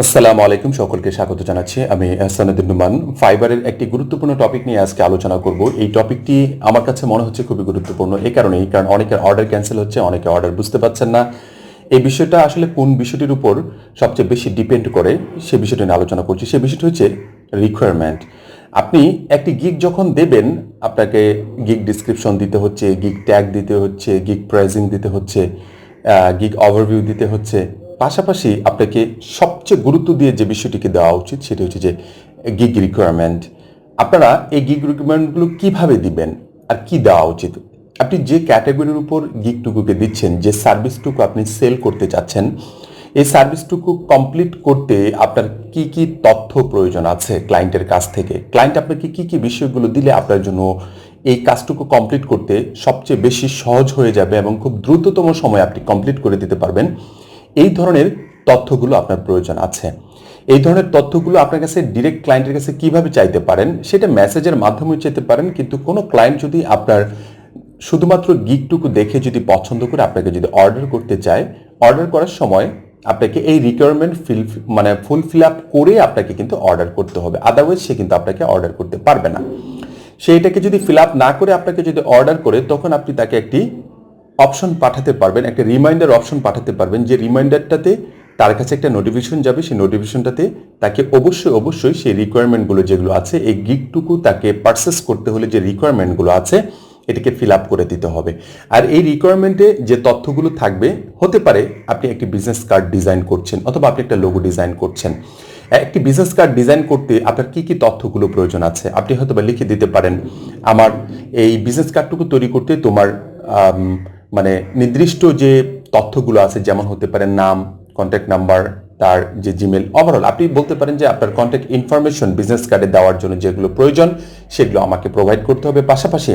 আসসালামু আলাইকুম, সকলকে স্বাগত জানাচ্ছি। আমি আহসান উদ্দিন নোমান। ফাইবারের একটি গুরুত্বপূর্ণ টপিক নিয়ে আজকে আলোচনা করব। এই টপিকটি আমার কাছে মনে হচ্ছে খুবই গুরুত্বপূর্ণ এই কারণেই, কারণ অনেকের অর্ডার ক্যান্সেল হচ্ছে, অনেকে অর্ডার বুঝতে পারছেন না। এই বিষয়টা আসলে কোন বিষয়টির উপর সবচেয়ে বেশি ডিপেন্ড করে সে বিষয়টি নিয়ে আলোচনা করছি। সে বিষয়টি হচ্ছে রিকোয়ারমেন্ট। আপনি একটি গিগ যখন দেবেন, আপনাকে গিগ ডিসক্রিপশন দিতে হচ্ছে, গিগ ট্যাগ দিতে হচ্ছে, গিগ প্রাইজিং দিতে হচ্ছে, গিগ ওভারভিউ দিতে হচ্ছে। পাশাপাশি আপনাকে সবচেয়ে গুরুত্ব দিয়ে যে বিষয়টিকে দেওয়া উচিত সেটি হচ্ছে যে গিগ রিকোয়ারমেন্ট। আপনারা এই গিগ রিকোয়ারমেন্টগুলো কীভাবে দিবেন আর কি দেওয়া উচিত? আপনি যে ক্যাটাগরির উপর গিগটুকুকে দিচ্ছেন, যে সার্ভিসটুকু আপনি সেল করতে চাচ্ছেন, এই সার্ভিসটুকু কমপ্লিট করতে আপনার কি কি তথ্য প্রয়োজন আছে ক্লায়েন্টের কাছ থেকে, ক্লায়েন্ট আপনাকে কি কি বিষয়গুলো দিলে আপনার জন্য এই কাজটুকু কমপ্লিট করতে সবচেয়ে বেশি সহজ হয়ে যাবে এবং খুব দ্রুততম সময়ে আপনি কমপ্লিট করে দিতে পারবেন, এই ধরনের তথ্যগুলো আপনার প্রয়োজন আছে। এই ধরনের তথ্যগুলো আপনার কাছে ডিরেক্ট ক্লায়েন্টের কাছে কিভাবে চাইতে পারেন, সেটা মেসেজের মাধ্যমে চাইতে পারেন। কিন্তু কোনো ক্লায়েন্ট যদি আপনার শুধুমাত্র গিগটুকু দেখে যদি পছন্দ করে আপনাকে যদি অর্ডার করতে চায়, অর্ডার করার সময় আপনাকে এই রিকোয়ারমেন্ট ফুলফিল আপ করে আপনাকে কিন্তু অর্ডার করতে হবে। আদারওয়াইজ সে কিন্তু আপনাকে অর্ডার করতে পারবে না। সেইটাকে যদি ফিল আপ না করে আপনাকে যদি অর্ডার করে, তখন আপনি তাকে একটি অপশন পাঠাতে পারবেন, একটা রিমাইন্ডার অপশন পাঠাতে পারবেন, যে রিমাইন্ডারটাতে তার কাছে একটা নোটিফিকেশন যাবে। সেই নোটিফিকেশনটাতে তাকে অবশ্যই সেই রিকোয়ারমেন্টগুলো যেগুলো আছে, এই গিগটুকু তাকে পারচেস করতে হলে যে রিকোয়ারমেন্টগুলো আছে এটাকে ফিল আপ করে দিতে হবে। আর এই রিকোয়ারমেন্টে যে তথ্যগুলো থাকবে, হতে পারে আপনি একটি বিজনেস কার্ড ডিজাইন করছেন অথবা আপনি একটা লোগো ডিজাইন করছেন। একটি বিজনেস কার্ড ডিজাইন করতে আপনার কি কি তথ্যগুলো প্রয়োজন আছে আপনি হয়তো বা লিখে দিতে পারেন। আমার এই বিজনেস কার্ডটুকু তৈরি করতে তোমার নির্দিষ্ট যে তথ্যগুলো আছে, যেমন হতে পারে নাম, কন্ট্যাক্ট নাম্বার, তার যে জিমেল, ওভারঅল আপনি বলতে পারেন যে আপনার কন্ট্যাক্ট ইনফরমেশন বিজনেস কার্ডে দেওয়ার জন্য যেগুলো প্রয়োজন সেগুলো আমাকে প্রোভাইড করতে হবে। পাশাপাশি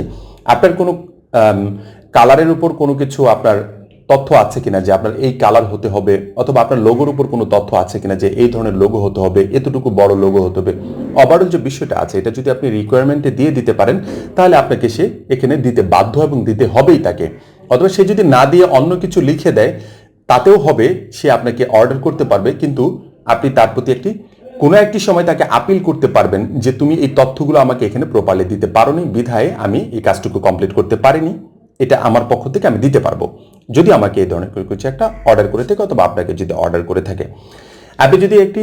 আপনার কোনো কালারের উপর কোনো কিছু আপনার তথ্য আছে কিনা, যে আপনার এই কালার হতে হবে, অথবা আপনার লোগোর উপর কোনো তথ্য আছে কিনা যে এই ধরনের লোগো হতে হবে, এতটুকু বড় লোগো হতে হবে। ওভারঅল যে বিষয়টা আছে এটা যদি আপনি রিকোয়ারমেন্টে দিয়ে দিতে পারেন, তাহলে আপনাকে সে এখানে দিতে বাধ্য এবং দিতে হবেই তাকে। অথবা সে যদি না দিয়ে অন্য কিছু লিখে দেয় তাতেও হবে, সে আপনাকে অর্ডার করতে পারবে, কিন্তু আপনি তার প্রতি কোনো একটি সময় তাকে আপিল করতে পারবেন যে তুমি এই তথ্যগুলো আমাকে এখানে প্রপারলি দিতে পারোনি, বিধায় আমি এই কাজটুকু কমপ্লিট করতে পারিনি। এটা আমার পক্ষ থেকে আমি দিতে পারবো, যদি আমাকে এই ধরনের কিছু একটা অর্ডার করে থাকে অথবা আপনাকে যদি অর্ডার করে থাকে। আপনি যদি একটি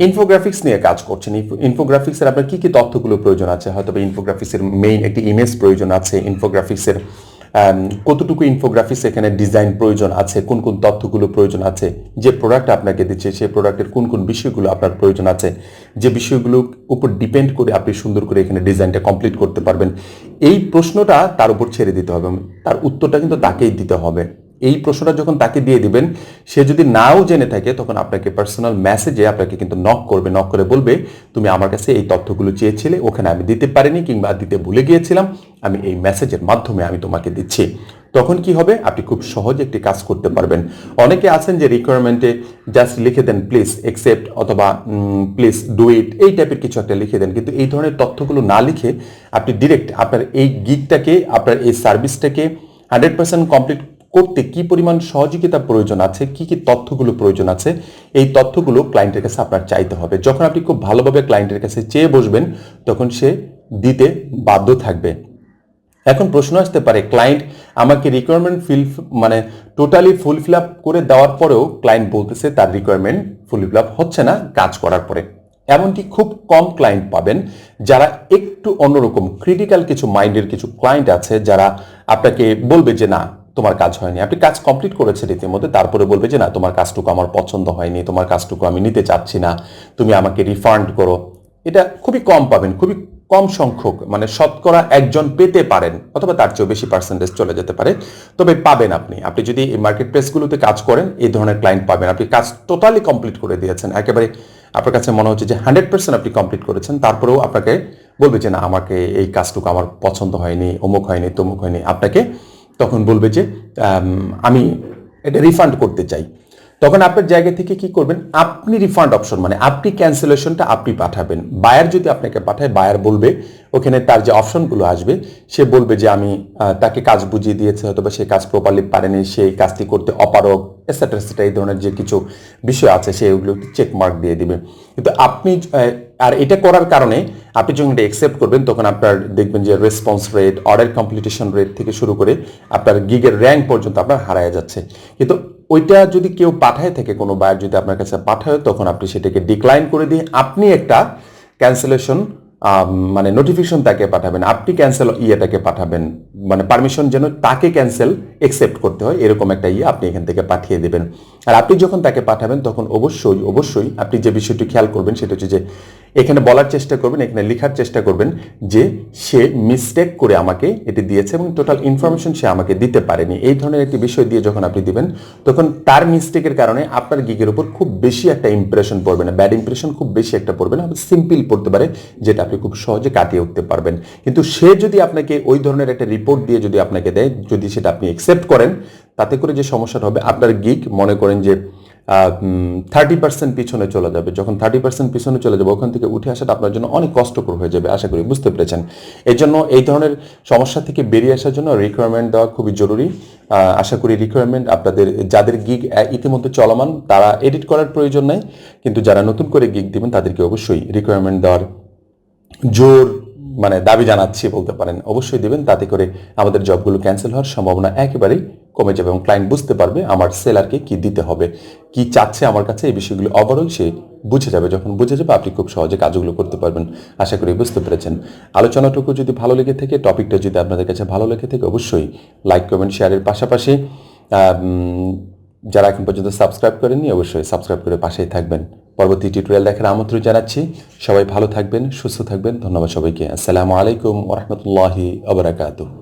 ইনফোগ্রাফিক্স নিয়ে কাজ করছেন, ইনফোগ্রাফিক্সের আপনার কি কি তথ্যগুলো প্রয়োজন আছে, হয়তো ইনফোগ্রাফিক্সের মেইন একটি ইমেজ প্রয়োজন আছে, ইনফোগ্রাফিক্সের কতটুকু ইনফোগ্রাফিক্স এখানে ডিজাইন প্রয়োজন আছে, কোন কোন তথ্যগুলো প্রয়োজন আছে, যে প্রোডাক্ট আপনাকে দিচ্ছে সেই প্রোডাক্টের কোন কোন বিষয়গুলো আপনার প্রয়োজন আছে, যে বিষয়গুলোর উপর ডিপেন্ড করে আপনি সুন্দর করে এখানে ডিজাইনটা কমপ্লিট করতে পারবেন। এই প্রশ্নটা তার উপর ছেড়ে দিতে হবে, তার উত্তরটা কিন্তু তাকেই দিতে হবে। এই প্রশ্নটা যখন তাকে দিয়ে দিবেন, সে যদি নাও জেনে থাকে তখন আপনাকে পার্সোনাল মেসেজে আপনাকে কিন্তু নক করবে, নক করে বলবে তুমি আমার কাছে এই তথ্যগুলো চেয়েছিলে, ওখানে আমি দিতে পারিনি কিংবা দিতে ভুলে গিয়েছিলাম, আমি এই মেসেজের মাধ্যমে আমি তোমাকে দিচ্ছি। তখন কি হবে, আপনি খুব সহজে একটি কাজ করতে পারবেন। অনেকে আছেন যে রিকোয়ারমেন্টে জাস্ট লিখে দেন প্লিজ অ্যাকসেপ্ট অথবা প্লিজ ডু ইট, এই টাইপের কিছু একটা লিখে দেন, কিন্তু এই ধরনের তথ্যগুলো না লিখে আপনি ডিরেক্ট আপনার এই গিগটাকে, আপনার এই সার্ভিসটাকে 100% কমপ্লিট করতে কি পরিমাণ সহযোগিতা প্রয়োজন আছে, কি কি তথ্যগুলো প্রয়োজন আছে, এই তথ্যগুলো ক্লায়েন্টের কাছে আপনার চাইতে হবে। যখন আপনি খুব ভালোভাবে ক্লায়েন্টের কাছে চেয়ে বসবেন, তখন সে দিতে বাধ্য থাকবে। এখন প্রশ্ন আসতে পারে, ক্লায়েন্ট আমাকে রিকোয়ারমেন্ট টোটালি ফুলফিল আপ করে দেওয়ার পরেও ক্লায়েন্ট বলতেছে তার রিকোয়ারমেন্ট ফুলফিল আপ হচ্ছে না কাজ করার পরে। এমনকি খুব কম ক্লায়েন্ট পাবেন যারা একটু অন্যরকম ক্রিটিক্যাল কিছু মাইন্ডের কিছু ক্লায়েন্ট আছে, যারা আপনাকে বলবে যে না তোমার কাজ হয়নি, আপনি কাজ কমপ্লিট করেছেন রীতিমধ্যে, তারপরে বলবে যে না তোমার কাজটুকু আমার পছন্দ হয়নি, তোমার কাজটুকু আমি নিতে চাচ্ছি না, তুমি আমাকে রিফান্ড করো। এটা খুবই কম পাবেন, খুবই কম সংখ্যক, শতকরা একজন পেতে পারেন, অথবা তার চেয়েও বেশি পার্সেন্টেজ চলে যেতে পারে, তবে পাবেন। আপনি যদি এই মার্কেট প্লেসগুলোতে কাজ করেন, এই ধরনের ক্লায়েন্ট পাবেন। আপনি কাজ টোটালি কমপ্লিট করে দিয়েছেন, একেবারে আপনার কাছে মনে হচ্ছে যে 100% আপনি কমপ্লিট করেছেন, তারপরেও আপনাকে বলবে যে না আমাকে এই কাজটুকু আমার পছন্দ হয়নি, অমুক হয়নি, তমুক হয়নি, আপনাকে তখন বলবে যে আমি এটা রিফান্ড করতে চাই। তখন আপনার জায়গা থেকে কি করবেন, আপনি রিফান্ড অপশন মানে আপনি ক্যান্সেলেশনটা আপনি পাঠাবেন। বায়ার যদি আপনাকে পাঠায়, বায়ার বলবে ওখানে তার যে অপশনগুলো আসবে, সে বলবে যে আমি তাকে কাজ বুঝিয়ে দিয়েছে, হয়তো বা সে কাজ প্রপারলি পারেনি, সেই কাজটি করতে অপারগ, এটসেট্রা এটসেট্রা, এই ধরনের যে কিছু বিষয় আছে সেগুলো চেক মার্ক দিয়ে দিবে। কিন্তু আপনি আর এটা করার কারণে আপনি যখন এটা অ্যাকসেপ্ট করবেন, তখন আপনার দেখবেন যে response rate, order completion rate থেকে শুরু করে আপনার গিগের র্যাঙ্ক পর্যন্ত আপনার হারায় যাচ্ছে। কিন্তু ওইটা যদি কেউ পাঠায় থাকে, কোনো বায়ার যদি আপনার কাছে পাঠায়, তখন আপনি সেটাকে ডিক্লাইন করে দিয়ে আপনি একটা ক্যান্সেলেশন মানে নোটিফিকেশন তাকে পাঠাবেন, আপনি ক্যান্সেল ইয়েটাকে পাঠাবেন, মানে পারমিশন যেন তাকে ক্যান্সেল অ্যাকসেপ্ট করতে হয় এরকম একটা আপনি এখান থেকে পাঠিয়ে দেবেন। আর আপনি যখন তাকে পাঠাবেন, তখন অবশ্যই অবশ্যই আপনি যে বিষয়টি খেয়াল করবেন সেটা হচ্ছে যে এখানে বলার চেষ্টা করবেন, এখানে লেখার চেষ্টা করবেন যে সে মিস্টেক করে আমাকে এটি দিয়েছে এবং টোটাল ইনফরমেশন সে আমাকে দিতে পারেনি। এই ধরনের একটি বিষয় দিয়ে যখন আপনি দিবেন, তখন তার মিস্টেকের কারণে আপনার গিগের উপর খুব বেশি একটা ইমপ্রেশন পড়বে না, ব্যাড ইমপ্রেশন খুব বেশি একটা পড়বে না, সিম্পল পড়তে পারে, যেটা আপনি খুব সহজে কাটিয়ে উঠতে পারবেন। কিন্তু সে যদি আপনাকে ওই ধরনের একটা রিপোর্ট দিয়ে যদি আপনাকে দেয়, যদি সেটা আপনি অ্যাকসেপ্ট করেন, তাতে করে যে সমস্যাটা হবে, আপনার গিগ মনে করেন যে 30% পিছনে চলে যাবে। যখন 30% পিছনে চলে যাবে, ওখান থেকে উঠে আসাটা আপনার জন্য অনেক কষ্টকর হয়ে যাবে, আশা করি বুঝতে পেরেছেন। এই জন্য এই ধরনের সমস্যা থেকে বেরিয়ে আসার জন্য রিকোয়ারমেন্ট দেওয়া খুবই জরুরি। আশা করি রিকোয়ারমেন্ট আপনাদের, যাদের গিগ ইতিমধ্যে চলমান, তারা এডিট করার প্রয়োজন নাই, কিন্তু যারা নতুন করে গিগ দিবেন তাদেরকে অবশ্যই রিকোয়ারমেন্ট দেওয়ার জোর মানে দাবি জানাচ্ছি বলতে পারেন, অবশ্যই দিবেন। তাতে করে আমাদের জবগুলো ক্যান্সেল হওয়ার সম্ভাবনা একেবারেই কমে যাবে এবং ক্লায়েন্ট বুঝতে পারবে আমার সেলারকে কি দিতে হবে, কি চাচ্ছে আমার কাছে, এই বিষয়গুলো ওভারঅল সে বুঝে যাবে। যখন বুঝে যাবে, আপনি খুব সহজে কাজগুলো করতে পারবেন। আশা করি বুঝতে পেরেছেন। আলোচনাটুকু যদি ভালো লেগে থাকে, টপিকটা যদি আপনাদের কাছে ভালো লেগে থাকে, অবশ্যই লাইক, কমেন্ট, শেয়ারের পাশাপাশি যারা এখন পর্যন্ত সাবস্ক্রাইব করেননি, অবশ্যই সাবস্ক্রাইব করে পাশেই থাকবেন। পরবর্তী টিউটোরিয়াল দেখার আমন্ত্রণ জানাচ্ছি। সবাই ভালো থাকবেন, সুস্থ থাকবেন। ধন্যবাদ সবাইকে। আসসালামু আলাইকুম ওয়া রাহমাতুল্লাহি ওয়া বারাকাতুহু।